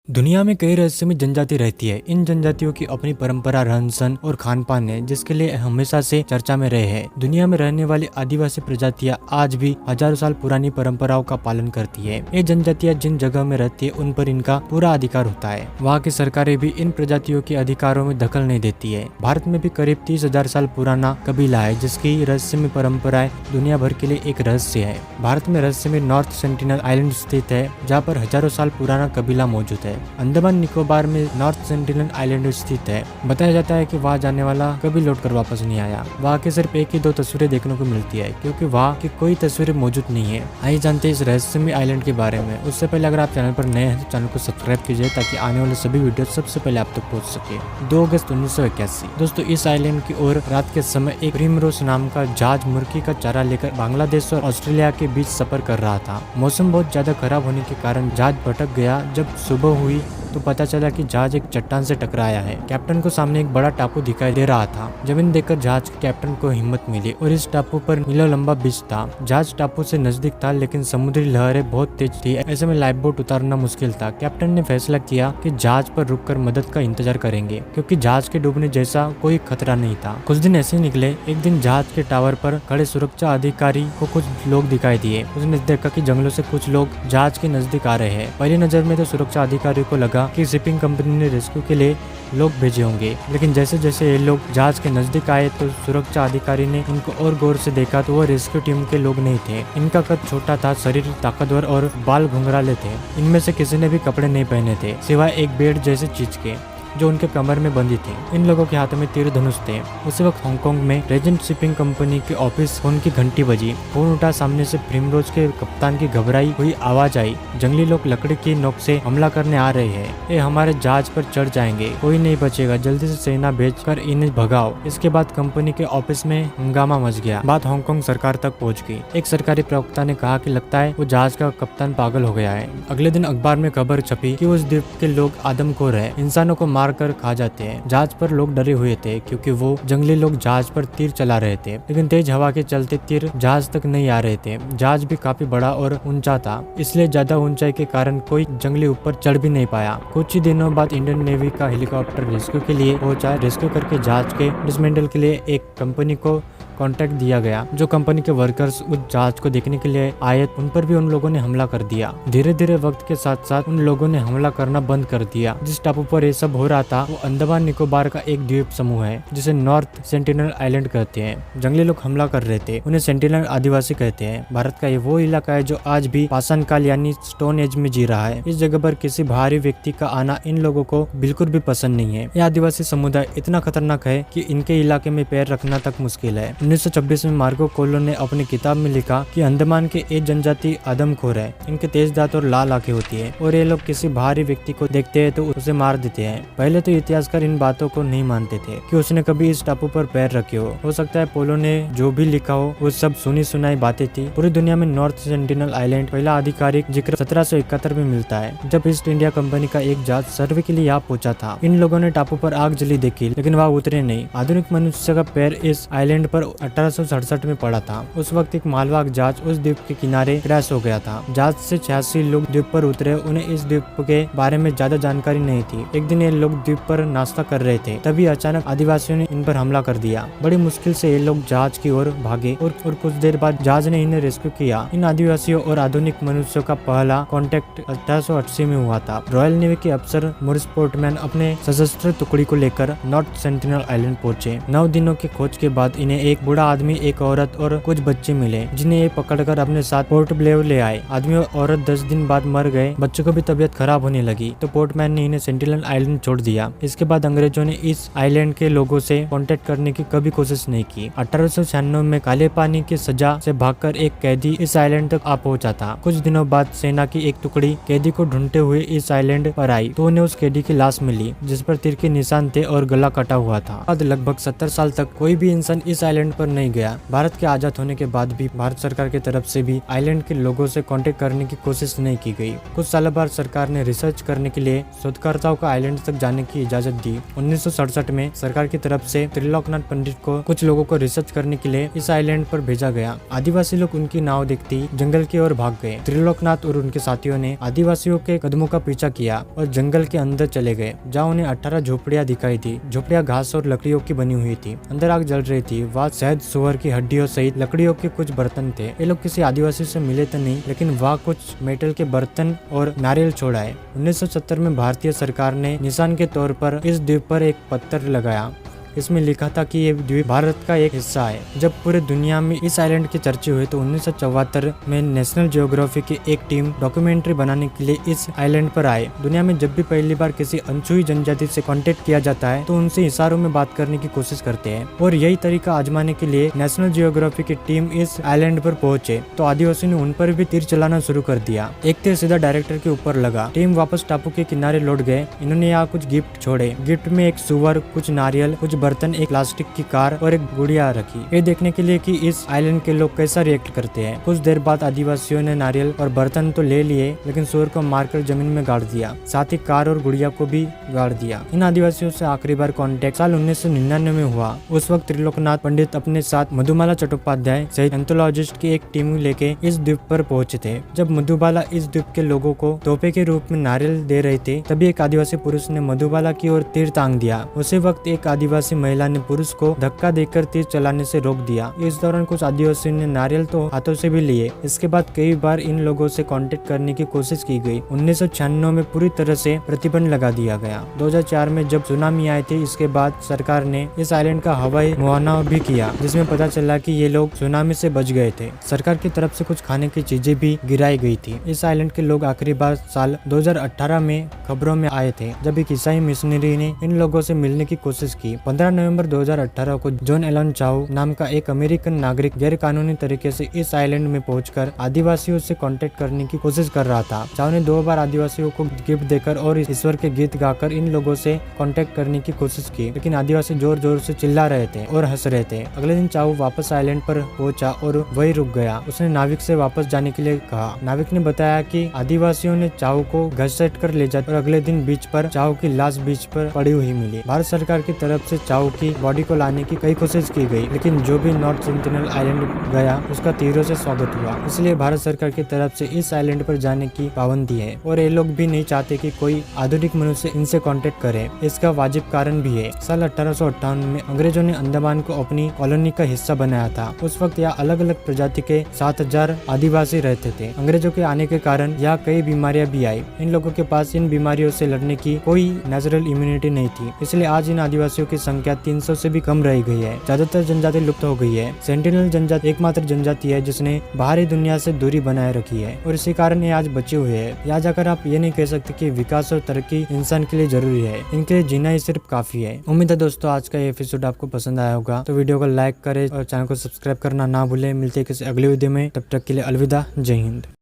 दुनिया में कई रहस्यमय जनजाति रहती है। इन जनजातियों की अपनी परंपरा, रहन सहन और खान पान है, जिसके लिए हमेशा से चर्चा में रहे हैं। दुनिया में रहने वाली आदिवासी प्रजातियां आज भी हजारों साल पुरानी परंपराओं का पालन करती है। ये जनजातियां जिन जगह में रहती है उन पर इनका पूरा अधिकार होता है। वहाँ की सरकारें भी इन प्रजातियों के अधिकारों में दखल नहीं देती है। भारत में भी करीब 30,000 साल पुराना कबीला है, जिसकी रहस्यमय परंपराएं दुनिया भर के लिए एक रहस्य है। भारत में रहस्यमय नॉर्थ सेंटिनल आइलैंड स्थित है, जहाँ पर हजारों साल पुराना कबीला मौजूद है। अंडमान निकोबार में नॉर्थ सेंटिनल आइलैंड स्थित है। बताया जाता है कि वहाँ जाने वाला कभी लौटकर वापस नहीं आया। वहाँ के सिर्फ एक ही दो तस्वीरें देखने को मिलती है, क्योंकि वहाँ की कोई तस्वीरें मौजूद नहीं है। आइए जानते हैं इस रहस्यमय आइलैंड के बारे में। उससे पहले अगर आप चैनल पर नए हैं तो चैनल को सब्सक्राइब कीजिए, ताकि आने वाले सभी वीडियो सबसे पहले आप तक पहुँच सके। 2 अगस्त 1981 दोस्तों, इस आइलैंड की ओर रात के समय एक प्रिमरोज नाम का जहाज मुर्गी का चारा लेकर बांग्लादेश और ऑस्ट्रेलिया के बीच सफर कर रहा था। मौसम बहुत ज्यादा खराब होने के कारण जहाज भटक गया। जब सुबह हुई तो पता चला कि जहाज एक चट्टान से टकराया है। कैप्टन को सामने एक बड़ा टापू दिखाई दे रहा था। जमीन देखकर जहाज के कैप्टन को हिम्मत मिली और इस टापू पर मीलों लंबा बीच था। जहाज टापू से नजदीक था, लेकिन समुद्री लहरें बहुत तेज थी। ऐसे में लाइफ बोट उतारना मुश्किल था। कैप्टन ने फैसला किया कि जहाज पर रुककर मदद का इंतजार करेंगे, क्योंकि जहाज के डूबने जैसा कोई खतरा नहीं था। कुछ दिन ऐसे निकले। एक दिन जहाज के टावर पर खड़े सुरक्षा अधिकारी को कुछ लोग दिखाई दिए। उसने देखा कि जंगलों से कुछ लोग जहाज के नजदीक आ रहे हैं। पहली नजर में तो सुरक्षा अधिकारी को लगा कि शिपिंग कंपनी ने रेस्क्यू के लिए लोग भेजे होंगे, लेकिन जैसे जैसे ये लोग जहाज के नजदीक आए तो सुरक्षा अधिकारी ने उनको और गौर से देखा तो वो रेस्क्यू टीम के लोग नहीं थे। इनका कद छोटा था, शरीर ताकतवर और बाल घुंघराले थे। इनमें से किसी ने भी कपड़े नहीं पहने थे, सिवाय एक बेड़ जैसे चीज के जो उनके कमर में बंधी थी। इन लोगों के हाथों में तीर धनुष थे। उसी वक्त हांगकांग में रेजेंट शिपिंग कंपनी के ऑफिस फोन की घंटी बजी। फोन उठा, सामने से प्रिमरोज के कप्तान की घबराई हुई आवाज आई, जंगली लोग लकड़ी की नोक से हमला करने आ रहे हैं। ये हमारे जहाज पर चढ़ जाएंगे, कोई नहीं बचेगा, जल्दी से सेना भेजकर इन्हें भगाओ। इसके बाद कंपनी के ऑफिस में हंगामा मच गया। बात हांगकांग सरकार तक पहुंच गई। एक सरकारी प्रवक्ता ने कहा कि लगता है वो जहाज का कप्तान पागल हो गया है। अगले दिन अखबार में खबर छपी कि उस द्वीप के लोग आदमखोर है, इंसानों को मार कर खा जाते हैं। जहाज पर लोग डरे हुए थे, क्योंकि वो जंगली लोग जहाज पर तीर चला रहे थे, लेकिन तेज हवा के चलते तीर जहाज तक नहीं आ रहे थे। जहाज भी काफी बड़ा और ऊंचा था, इसलिए ज्यादा ऊंचाई के कारण कोई जंगली ऊपर चढ़ भी नहीं पाया। कुछ ही दिनों बाद इंडियन नेवी का हेलीकॉप्टर रेस्क्यू के लिए पहुंचा। रेस्क्यू करके जहाज के डिसमेंटल के लिए एक कंपनी को कॉन्ट्रैक्ट दिया गया। जो कंपनी के वर्कर्स उस जहाज को देखने के लिए आए, उन पर भी उन लोगों ने हमला कर दिया। धीरे धीरे वक्त के साथ साथ उन लोगों ने हमला करना बंद कर दिया। जिस टापू पर ये सब हो रहा था वो अंडमान निकोबार का एक द्वीप समूह है, जिसे नॉर्थ सेंटिनल आइलैंड कहते हैं। जंगली लोग हमला कर रहे थे, उन्हें सेंटिनल आदिवासी कहते हैं। भारत का ये वो इलाका है जो आज भी पाषाण काल यानी स्टोन एज में जी रहा है। इस जगह पर किसी बाहरी व्यक्ति का आना इन लोगों को बिल्कुल भी पसंद नहीं है। यह आदिवासी समुदाय इतना खतरनाक है कि इनके इलाके में पैर रखना तक मुश्किल है। 1926 में मार्को पोलो ने अपनी किताब में लिखा कि अंडमान के एक जनजाति आदमखोर है। इनके तेज दांत और लाल आंखें होती है, और ये लोग किसी बाहरी व्यक्ति को देखते हैं तो उसे मार देते हैं। पहले तो इतिहासकार इन बातों को नहीं मानते थे कि उसने कभी इस टापू पर पैर रखे हो सकता है पोलो ने जो भी लिखा हो वो सब सुनी सुनाई बातें थी। पूरी दुनिया में नॉर्थ सेंटिनल आइलैंड पहला आधिकारिक जिक्र 1771 में मिलता है, जब ईस्ट इंडिया कंपनी का एक जहाज सर्वे के लिए यहाँ पहुंचा था। इन लोगों ने टापू पर आग जली देखी, लेकिन वहाँ उतरे नहीं। आधुनिक मनुष्य का पैर इस आइलैंड पर 1867 में पड़ा था। उस वक्त एक मालवाहक जहाज उस द्वीप के किनारे क्रैश हो गया था। जहाज से 86 लोग द्वीप पर उतरे। उन्हें इस द्वीप के बारे में ज्यादा जानकारी नहीं थी। एक दिन ये लोग द्वीप पर नाश्ता कर रहे थे, तभी अचानक आदिवासियों ने इन पर हमला कर दिया। बड़ी मुश्किल से ये लोग जहाज की ओर भागे और कुछ देर बाद जहाज ने इन्हें रेस्क्यू किया। इन आदिवासियों और आधुनिक मनुष्यों का पहला कॉन्टेक्ट 1880 में हुआ था। रॉयल नेवी के अफसर मॉरिस पोर्टमैन अपने सशस्त्र टुकड़ी को लेकर नॉर्थ सेंटिनल आइलैंड पहुंचे। 9 दिनों की खोज के बाद इन्हें एक बूढ़ा आदमी, एक औरत और कुछ बच्चे मिले, जिन्हें ये पकड़कर अपने साथ पोर्ट ब्लेयर ले आए। आदमी और औरत 10 दिन बाद मर गए। बच्चों को भी तबीयत खराब होने लगी, तो पोर्टमैन ने इन्हें सेंटिनल आइलैंड छोड़ दिया। इसके बाद अंग्रेजों ने इस आइलैंड के लोगों से कांटेक्ट करने की कभी कोशिश नहीं की। 1896 में काले पानी की सजा से भागकर एक कैदी इस आइलैंड तक आ पहुंचा था। कुछ दिनों बाद सेना की एक टुकड़ी कैदी को ढूंढते हुए इस आइलैंड पर आई, तो उन्हें उस कैदी की लाश मिली, जिस पर तीर के निशान थे और गला कटा हुआ था। बाद लगभग 70 साल तक कोई भी इंसान इस आइलैंड पर नहीं गया। भारत के आजाद होने के बाद भी भारत सरकार की तरफ से भी आइलैंड के लोगों से कांटेक्ट करने की कोशिश नहीं की गई। कुछ साल बाद सरकार ने रिसर्च करने के लिए शोधकर्ताओं को आइलैंड तक जाने की इजाजत दी। 1967 में सरकार की तरफ से त्रिलोकनाथ पंडित को कुछ लोगों को रिसर्च करने के लिए इस आइलैंड पर भेजा गया। आदिवासी लोग उनकी नाव देखते ही जंगल की ओर भाग गए। त्रिलोकनाथ और उनके साथियों ने आदिवासियों के कदमों का पीछा किया और जंगल के अंदर चले गए, जहाँ उन्हें 18 झोपड़ियां दिखाई दी। झोपड़ियां घास और लकड़ियों की बनी हुई थी। अंदर आग जल रही थी। वहाँ शहद, सुअर की हड्डियों सहित लकड़ियों के कुछ बर्तन थे। ये लोग किसी आदिवासी से मिले तो नहीं, लेकिन वहाँ कुछ मेटल के बर्तन और नारियल छोड़ा है। 1970 में भारतीय सरकार ने निशान के तौर पर इस द्वीप पर एक पत्थर लगाया। इसमें लिखा था कि ये द्वीप भारत का एक हिस्सा है। जब पूरे दुनिया में इस आइलैंड की चर्चा हुई तो 1974 में नेशनल जियोग्राफी की एक टीम डॉक्यूमेंट्री बनाने के लिए इस आइलैंड पर आए। दुनिया में जब भी पहली बार किसी अनछुई जनजाति से कांटेक्ट किया जाता है तो उनसे इशारों में बात करने की कोशिश करते हैं, और यही तरीका आजमाने के लिए नेशनल जियोग्राफी की टीम इस आइलैंड पर पहुंचे तो आदिवासी ने उन पर भी तीर चलाना शुरू कर दिया। एक तीर सीधा डायरेक्टर के ऊपर लगा। टीम वापस टापू के किनारे लौट गए। इन्होंने यहाँ कुछ गिफ्ट छोड़े। गिफ्ट में एक सुअर, कुछ नारियल, कुछ बर्तन, एक प्लास्टिक की कार और एक गुड़िया रखी, ये देखने के लिए कि इस आइलैंड के लोग कैसा रिएक्ट करते हैं। कुछ देर बाद आदिवासियों ने नारियल और बर्तन तो ले लिए, लेकिन सुअर को मारकर जमीन में गाड़ दिया। साथ ही कार और गुड़िया को भी गाड़ दिया। इन आदिवासियों से आखिरी बार कांटेक्ट साल 1999 में हुआ। उस वक्त त्रिलोकनाथ पंडित अपने साथ मधुमाला चट्टोपाध्याय सहित एंथोलॉजिस्ट की एक टीम लेके इस द्वीप पर पहुंचे थे। जब मधुबाला इस द्वीप के लोगों को तोहफे के रूप में नारियल दे रहे थे, तभी एक आदिवासी पुरुष ने मधुबाला की ओर तीर तांग दिया। उसी वक्त एक आदिवासी महिला ने पुरुष को धक्का देकर तीर चलाने से रोक दिया। इस दौरान कुछ आदिवासियों ने नारियल तो हाथों से भी लिए। इसके बाद कई बार इन लोगों से कांटेक्ट करने की कोशिश की गई। 1996 में पूरी तरह से प्रतिबंध लगा दिया गया। 2004 में जब सुनामी आई थी, इसके बाद सरकार ने इस आइलैंड का हवाई मुआयना भी किया, जिसमें पता चला कि ये लोग सुनामी से बच गए थे। सरकार की तरफ से कुछ खाने की चीजें भी गिराई गई थी। इस आइलैंड के लोग आखिरी बार साल 2018 में खबरों में आए थे, जब एक ईसाई मिशनरी ने इन लोगों से मिलने की कोशिश की। 15 नवंबर 2018 को जॉन एलन चाउ नाम का एक अमेरिकन नागरिक गैर कानूनी तरीके से इस आइलैंड में पहुंचकर आदिवासियों से कांटेक्ट करने की कोशिश कर रहा था। चाउ ने 2 बार आदिवासियों को गिफ्ट देकर और ईश्वर के गीत गाकर इन लोगों से कांटेक्ट करने की कोशिश की, लेकिन आदिवासी जोर जोर से चिल्ला रहे थे और हंस रहे थे। अगले दिन चाउ वापस आइलैंड पर पहुंचा और वही रुक गया। उसने नाविक से वापस जाने के लिए कहा। नाविक ने बताया कि आदिवासियों ने चाउ को घसीट कर ले जाते और अगले दिन बीच पर चाउ की लाश बीच पर पड़ी हुई मिली। भारत सरकार की तरफ से चाउ की बॉडी को लाने की कई कोशिश की गई, लेकिन जो भी नॉर्थ सेंटिनल आइलैंड गया उसका तीरों से स्वागत हुआ। इसलिए भारत सरकार की तरफ से इस आइलैंड पर जाने की पाबंदी है और ये लोग भी नहीं चाहते कि कोई आधुनिक मनुष्य इनसे कांटेक्ट करे। इसका वाजिब कारण भी है। साल 1858 में अंग्रेजों ने अंडमान को अपनी कॉलोनी का हिस्सा बनाया था। उस वक्त यहाँ अलग अलग प्रजाति के 7000 आदिवासी रहते थे। अंग्रेजों के आने के कारण यहाँ कई बीमारियां भी आई। इन लोगों के पास इन बीमारियों से लड़ने की कोई नेचुरल इम्यूनिटी नहीं थी, इसलिए आज इन आदिवासियों की संख्या 300 से भी कम रह गई है। ज्यादातर जनजाति लुप्त हो गई है। सेंटिनल जनजाति एकमात्र जनजाति है जिसने बाहरी दुनिया से दूरी बनाए रखी है और इसी कारण ये आज बचे हुए हैं। यहाँ जाकर आप ये नहीं कह सकते कि विकास और तरक्की इंसान के लिए जरूरी है, इनके लिए जीना ही सिर्फ काफी है। उम्मीद है दोस्तों आज का ये एपिसोड आपको पसंद आया होगा, तो वीडियो को लाइक करें और चैनल को सब्सक्राइब करना ना भूलें। मिलते हैं किसी अगले वीडियो में, तब तक के लिए अलविदा, जय हिंद।